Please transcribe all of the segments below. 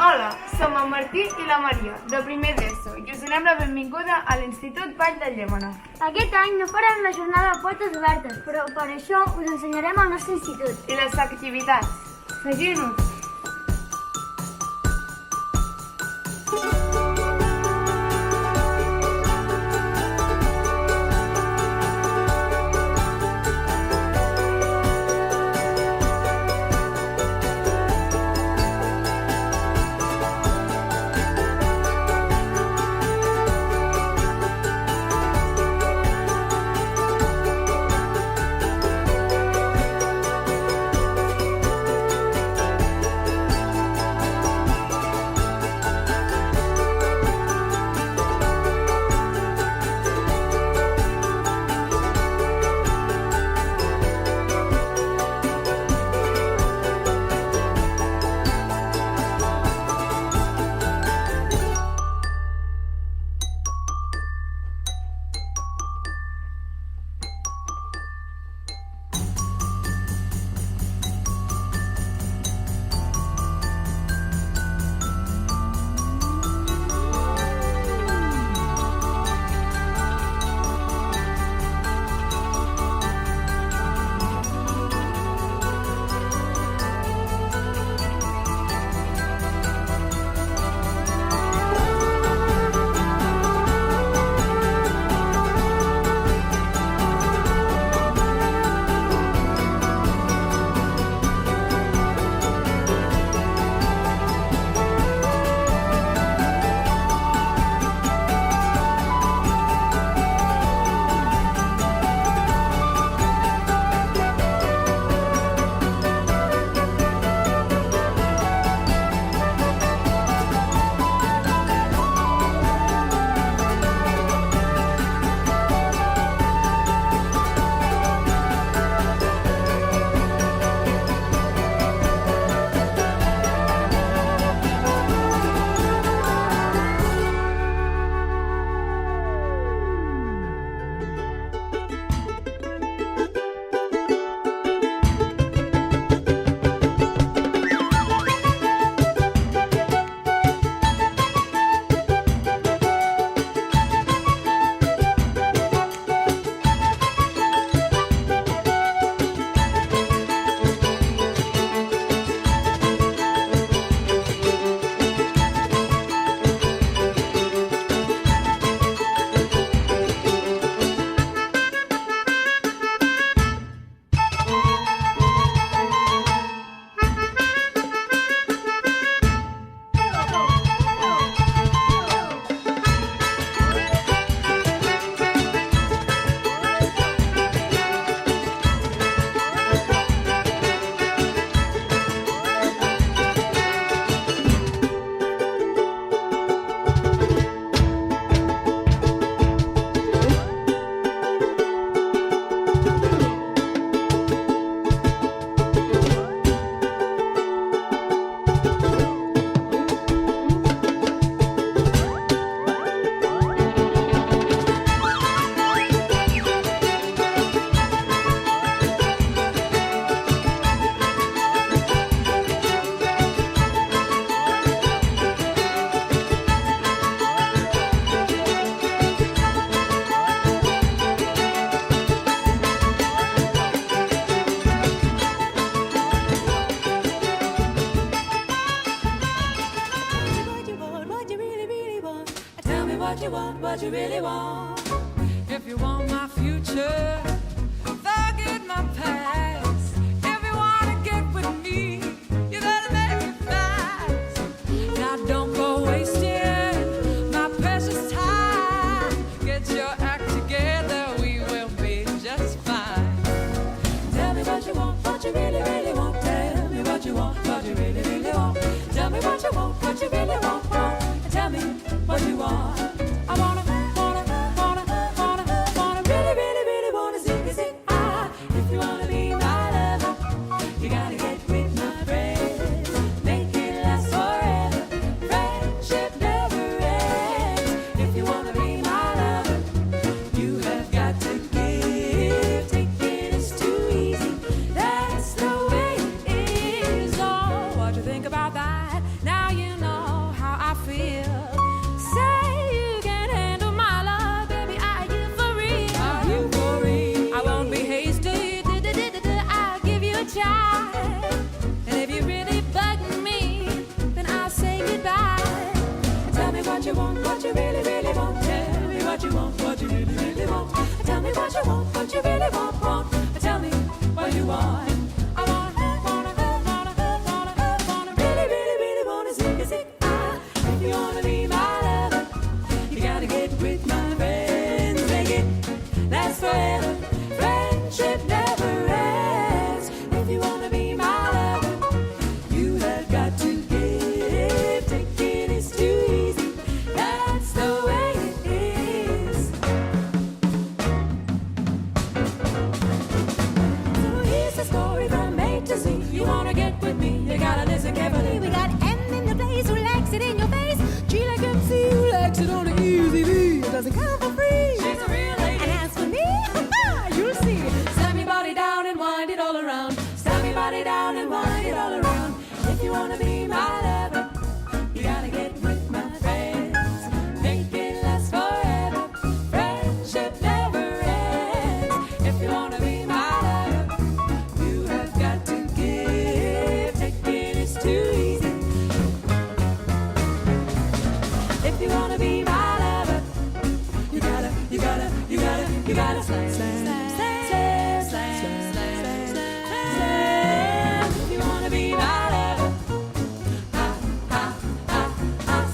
Hola, som en Martí i la Maria, de primer d'ESO, i us donem la benvinguda a l'Institut Vall de Llémena. Aquest any no farem la jornada de portes obertes, però per això us ensenyarem el nostre institut. I les activitats. Seguim-nos! What you really want. If you want my future, forget my past. If you wanna get with me, you better make it fast. Now don't go wasting my precious time. Get your act together, we will be just fine. Tell me what you want, what you really, really want. Tell me what you want, what you really, really want. Tell me what you want, what you really want. Tell me what you want. I wanna, really wanna sing ah. If you wanna be my lover, you gotta get with my friends. Make it last forever. Friendship never ends. If you wanna be my lover, you have got to give. Taking is too easy. That's the way it is. Oh, what you think about that? Now you know. me what you want you really want. Tell me what you want. I wanna, really, really, really wanna see. If you wanna be my lover, you gotta get with my friends. Make it last forever. Friendship never ends. If you wanna be my lover, you have got to give. Taking is too easy. That's the way it is. So here's the story from A to Z. You wanna get with me, you gotta listen carefully. We got M in the place who likes it in your face. G like MC who likes it on the easy V. It doesn't come for free. She's a real lady. And as for me, you'll see. Slam your body down and wind it all around. Slam your body down and wind it all around. If you wanna be my lover, you gotta get with my friends. Make it last forever. Friendship never ends. If you wanna be my lover, you have got to give. Taking is too easy. If you wanna be my lover, you gotta slam, slam, slam, slam, slam, slam. If you wanna be my lover,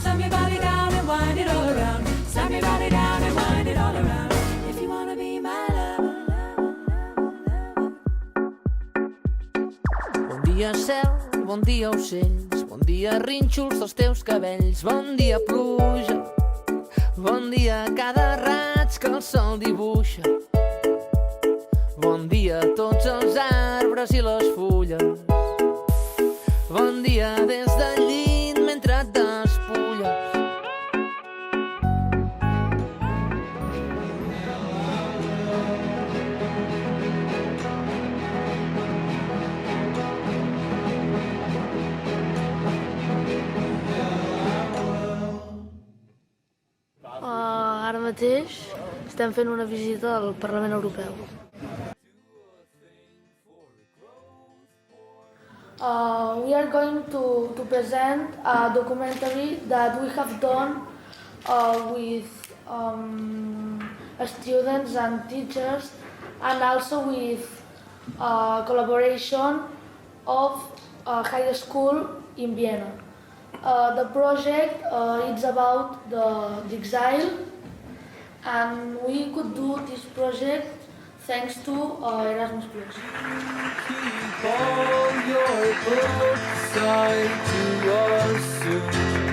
slam your body down and wind it all around. Slam your body down and wind it all around. If you wanna be my lover. Bon dia cel, bon dia ocells, bon dia rínxols dels teus cabells, bon dia pluja, bon dia cada raig que el sol dibuixa, bon dia a tots els arbres i les fulles, bon dia des del llit mentre et despulles. Ara mateix estem fent una visita al Parlament Europeu. We are going to present a documentary that we have done with students and teachers, and also with collaboration of a high school in Vienna. The project is about the exile, and we could do this project thanks to Erasmus+. Keep all your books tied to us soon.